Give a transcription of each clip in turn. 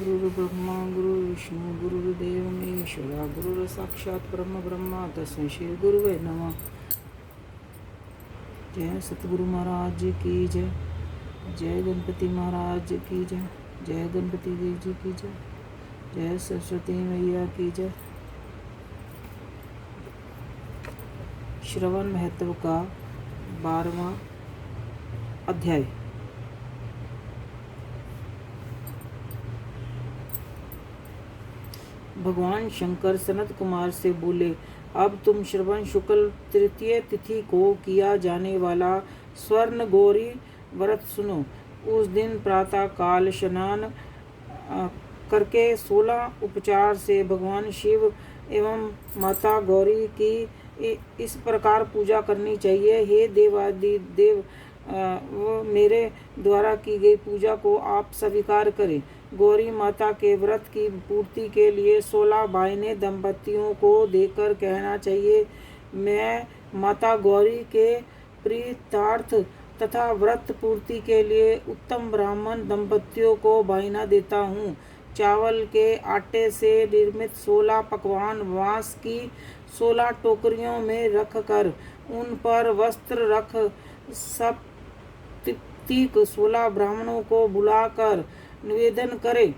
गुरुर्ब्रह्मा गुरुर्विष्णु गुरुर्देव महेश्वरा गुरुर् साक्षात् परम ब्रह्मा तस्मै श्री गुरुवे नमः। जय सतगुरु महाराज की जय। जय गणपति महाराज की जय। जय गणपति देव जी की जय। जय सरस्वती मैया की जय। श्रवण महत्व का 12वां अध्याय। भगवान शंकर सनत कुमार से बोले, अब तुम श्रवण शुक्ल तृतीय तिथि को किया जाने वाला स्वर्ण गौरी व्रत सुनो। उस दिन प्रातः काल स्नान करके 16 उपचार से भगवान शिव एवं माता गौरी की इस प्रकार पूजा करनी चाहिए। हे देवादिदेव, वो मेरे द्वारा की गई पूजा को आप स्वीकार करें। गौरी माता के व्रत की पूर्ति के लिए 16 भाईने दंपतियों को देकर कहना चाहिए, मैं माता गौरी के प्रीतार्थ तथा व्रत पूर्ति के लिए उत्तम ब्राह्मण दंपतियों को भाईना देता हूँ। चावल के आटे से निर्मित 16 पकवान बांस की 16 टोकरियों में रख कर उन पर वस्त्र रख सप्ततीक 16 ब्राह्मणों को बुलाकर निवेदन करें,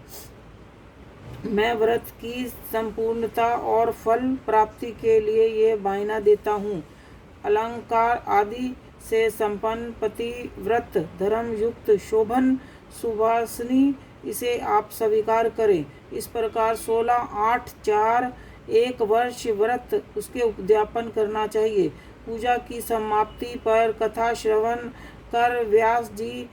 मैं व्रत की संपूर्णता और फल प्राप्ति के लिए ये वायना देता हूँ। अलंकार आदि से संपन्न पतिव्रत धर्म युक्त शोभन सुवासिनी इसे आप स्वीकार करें। इस प्रकार 16, 8, 4 1 वर्ष व्रत उसके उद्यापन करना चाहिए। पूजा की समाप्ति पर कथा श्रवण कर व्यास जी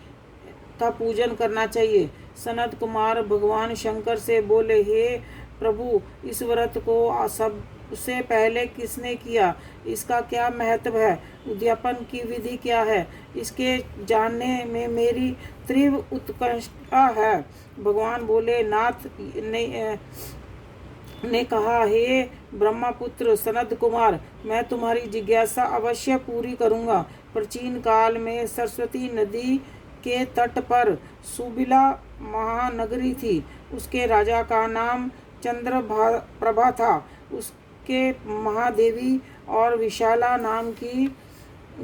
का पूजन करना चाहिए। सनत कुमार भगवान शंकर से बोले, हे प्रभु, इस व्रत को सबसे पहले किसने किया? इसका क्या महत्व है? उद्यापन की विधि क्या है? इसके जानने में मेरी तीव्र उत्कंठा है। भगवान बोले, नाथ ने कहा, हे ब्रह्मपुत्र सनत कुमार, मैं तुम्हारी जिज्ञासा अवश्य पूरी करूंगा। प्राचीन काल में सरस्वती नदी के तट पर सुबिला महानगरी थी। उसके राजा का नाम चंद्रप्रभा था। उसके महादेवी और विशाला नाम की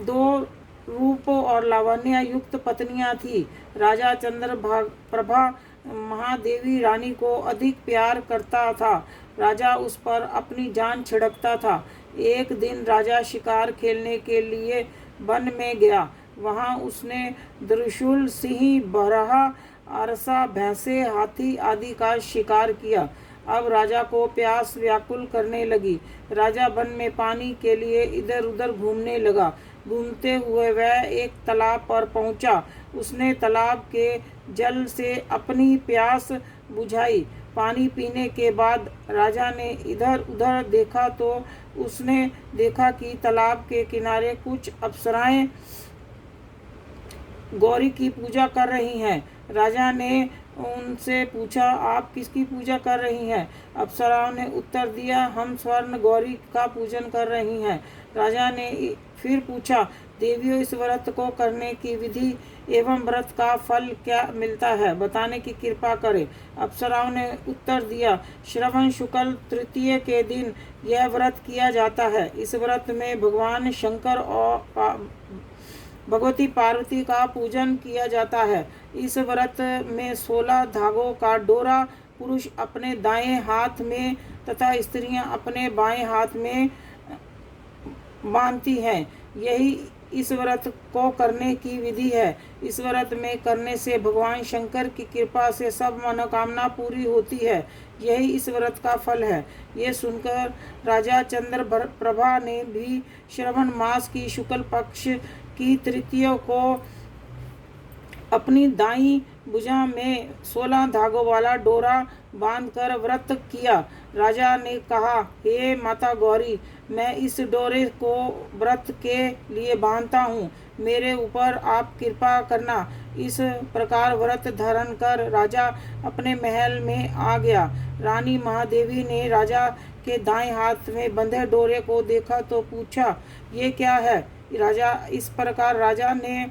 2 रूप और लावण्य युक्त पत्नियां थी। राजा चंद्रप्रभा महादेवी रानी को अधिक प्यार करता था। राजा उस पर अपनी जान छिड़कता था। एक दिन राजा शिकार खेलने के लिए वन में गया। वहां उसने त्रिशूल, सिंह, बरहा, अरसा, भैंसे, हाथी आदि का शिकार किया। अब राजा को प्यास व्याकुल करने लगी। राजा वन में पानी के लिए इधर उधर घूमने लगा। घूमते हुए वह एक तालाब पर पहुंचा। उसने तालाब के जल से अपनी प्यास बुझाई। पानी पीने के बाद राजा ने इधर उधर देखा तो उसने देखा कि तालाब के किनारे कुछ अप्सराएं गौरी की पूजा कर रही हैं। राजा ने उनसे पूछा, आप किसकी पूजा कर रही हैं? अप्सराओं ने उत्तर दिया, हम स्वर्ण गौरी का पूजन कर रही हैं। राजा ने फिर पूछा, देवियों, इस व्रत को करने की विधि एवं व्रत का फल क्या मिलता है, बताने की कृपा करें। अप्सराओं ने उत्तर दिया, श्रवण शुक्ल तृतीय के दिन यह व्रत किया जाता है। इस व्रत में भगवान शंकर और भगवती पार्वती का पूजन किया जाता है। इस व्रत में 16 धागों का डोरा पुरुष अपने दाएं हाथ में तथा स्त्रियां अपने बाएं हाथ में बांधती हैं। यही इस व्रत को करने की विधि है। इस व्रत में करने से भगवान शंकर की कृपा से सब मनोकामना पूरी होती है। यही इस व्रत का फल है। ये सुनकर राजा चंद्रप्रभा ने भी श्रवण मास की शुक्ल पक्ष की तृतीय को अपनी दाईं भुजा में 16 धागों वाला डोरा बांधकर व्रत किया। राजा ने कहा, हे माता गौरी, मैं इस डोरे को व्रत के लिए बांधता हूँ, मेरे ऊपर आप कृपा करना। इस प्रकार व्रत धारण कर राजा अपने महल में आ गया। रानी महादेवी ने राजा के दाएं हाथ में बंधे डोरे को देखा तो पूछा, ये क्या है? राजा इस प्रकार राजा ने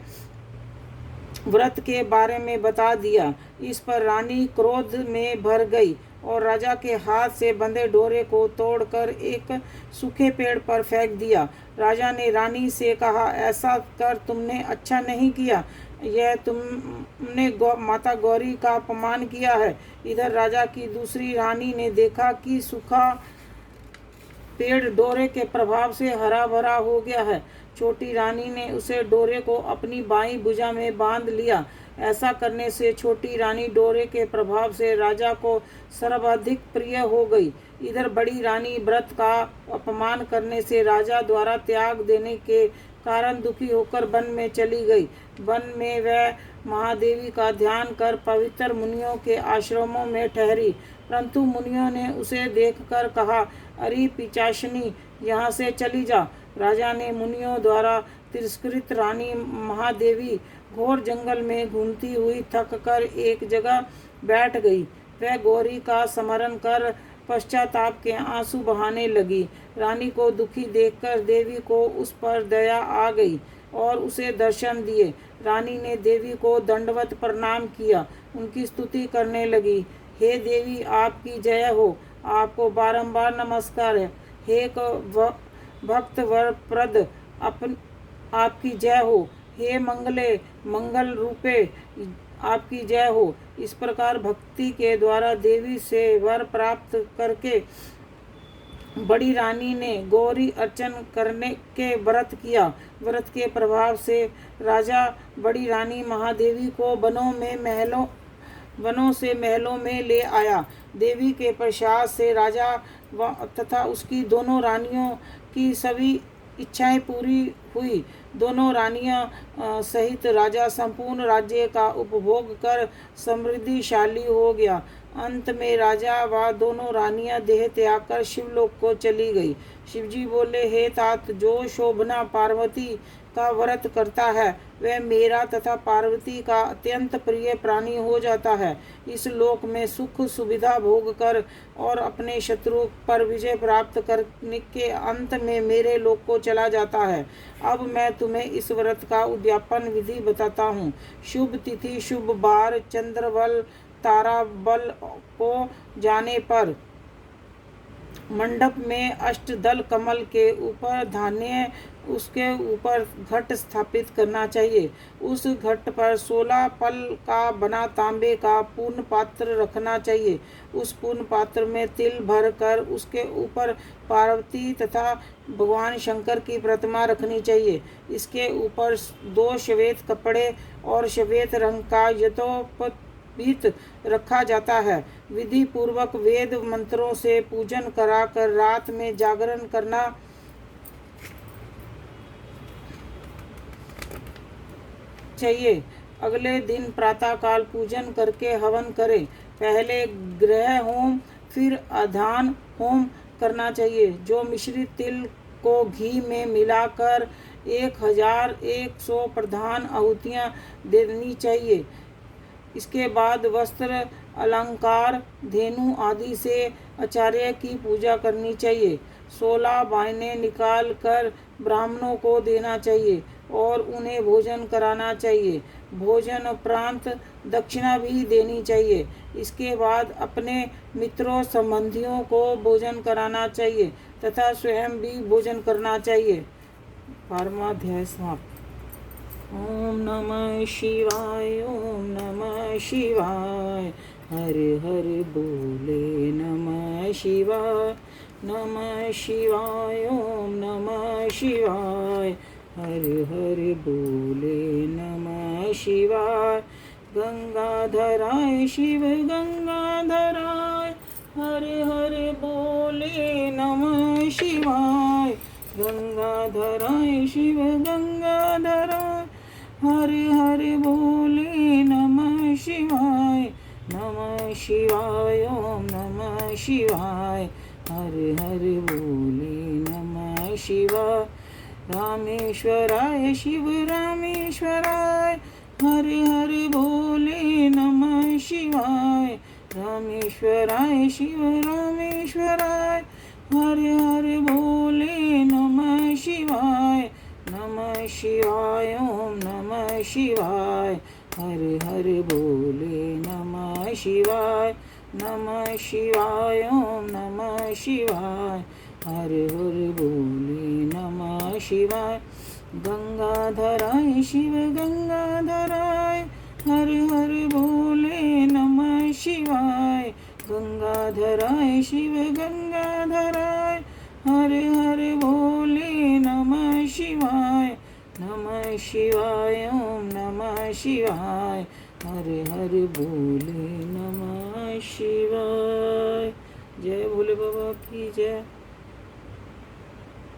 व्रत के बारे में बता दिया। इस पर रानी क्रोध में भर गई और राजा के हाथ से बंधे डोरे को तोड़कर एक सूखे पेड़ पर फेंक दिया। राजा ने रानी से कहा, ऐसा कर तुमने अच्छा नहीं किया, यह तुमने माता गौरी का अपमान किया है। इधर राजा की दूसरी रानी ने देखा कि सूखा पेड़ डोरे के प्रभाव से हरा भरा हो गया है। छोटी रानी ने उसे डोरे को अपनी बाईं भुजा में बांध लिया। ऐसा करने से छोटी रानी डोरे के प्रभाव से राजा को सर्वाधिक प्रिय हो गई। इधर बड़ी रानी व्रत का अपमान करने से राजा द्वारा त्याग देने के कारण दुखी होकर वन में चली गई। वन में वह महादेवी का ध्यान कर पवित्र मुनियों के आश्रमों में ठहरी, परंतु मुनियों ने उसे देखकर कहा, अरे पिशाचिनी, यहाँ से चली जा। राजा ने मुनियों द्वारा तिरस्कृत रानी महादेवी घोर जंगल में घूमती हुई थक कर एक जगह बैठ गई। वह गौरी का स्मरण कर पश्चाताप के आंसू बहाने लगी। रानी को दुखी देखकर देवी को उस पर दया आ गई और उसे दर्शन दिए। रानी ने देवी को दंडवत प्रणाम किया, उनकी स्तुति करने लगी। हे देवी, आपकी जय हो, आपको बारंबार नमस्कार है। हे भक्त वरप्रद, आपकी जय हो। हे मंगले, मंगल रूपे, आपकी जय हो। इस प्रकार भक्ति के द्वारा देवी से वर प्राप्त करके बड़ी रानी ने गौरी अर्चन करने के व्रत किया। व्रत के प्रभाव से राजा बड़ी रानी महादेवी को वनों से महलों में ले आया। देवी के प्रसाद से राजा तथा उसकी दोनों रानियों की सभी इच्छाएं पूरी हुई। दोनों रानियां सहित राजा संपूर्ण राज्य का उपभोग कर समृद्धिशाली हो गया। अंत में राजा व दोनों रानियां देह त्याग कर शिवलोक को चली गई। शिवजी बोले, हे तात, जो शोभना पार्वती का व्रत करता है वह मेरा तथा पार्वती का अत्यंत प्रिय प्राणी हो जाता है। इस लोक में सुख सुविधा भोग कर और अपने शत्रु पर विजय प्राप्त करने के अंत में मेरे लोक को चला जाता है। अब मैं तुम्हें इस व्रत का उद्यापन विधि बताता हूँ। शुभ तिथि, शुभ बार, चंद्रबल, तारा बल को जाने पर मंडप में अष्टदल कमल के ऊपर धान्य, उसके ऊपर घट स्थापित करना चाहिए। उस घट पर 16 पल का बना तांबे का पूर्ण पात्र रखना चाहिए। उस पूर्ण पात्र में तिल भर कर उसके ऊपर पार्वती तथा भगवान शंकर की प्रतिमा रखनी चाहिए। इसके ऊपर 2 श्वेत कपड़े और श्वेत रंग का यथोपवीत रखा जाता है। विधि पूर्वक वेद मंत्रों से पूजन कराकर रात में जागरण करना चाहिए। अगले दिन प्रातःकाल पूजन करके हवन करें। पहले ग्रह होम फिर अधान होम करना चाहिए। जो मिश्रित तिल को घी में मिलाकर 1100 प्रधान आहुतियाँ देनी चाहिए। इसके बाद वस्त्र, अलंकार, धेनु आदि से आचार्य की पूजा करनी चाहिए। 16 वायने निकाल कर ब्राह्मणों को देना चाहिए और उन्हें भोजन कराना चाहिए। भोजन उपरांत दक्षिणा भी देनी चाहिए। इसके बाद अपने मित्रों संबंधियों को भोजन कराना चाहिए तथा स्वयं भी भोजन करना चाहिए। 12वां अध्याय समाप्त। ओम नमः शिवाय, ओम नमः शिवाय, हर हर बोले नमः शिवाय, नमः शिवाय, ओम नमः शिवाय, हर हर बोले नमः शिवाय। गंगाधराय शिव गंगाधराय, हर हर बोले नमः शिवाय। गंगाधराय शिव गंगाधराय, हर हर बोले नमः शिवाय। नमः शिवाय, ओम नमः शिवाय, हर हर बोले नमः शिवाय। रामेश्वराय शिव रामेश्वराय, हर हर बोले नमः शिवाय। रामेश्वराय शिव रामेश्वराय, हर हर बोले नमः शिवाय। नमः शिवाय, ओम नमः शिवाय, हर हर बोले नमः शिवाय, नमः शिवाय, ओम नमः शिवाय, हर हर बोले नमः शिवाय। गंगाधराय शिव गंगाधराय, हर हर बोले नमः शिवाय, गंगाधराय शिव गंगाधराय, हर हर बोले नमः शिवाय, नमः शिवाय, ओम नमः शिवाय, हर हर बोले नमः शिवाय। जय भोले बाबा की जय।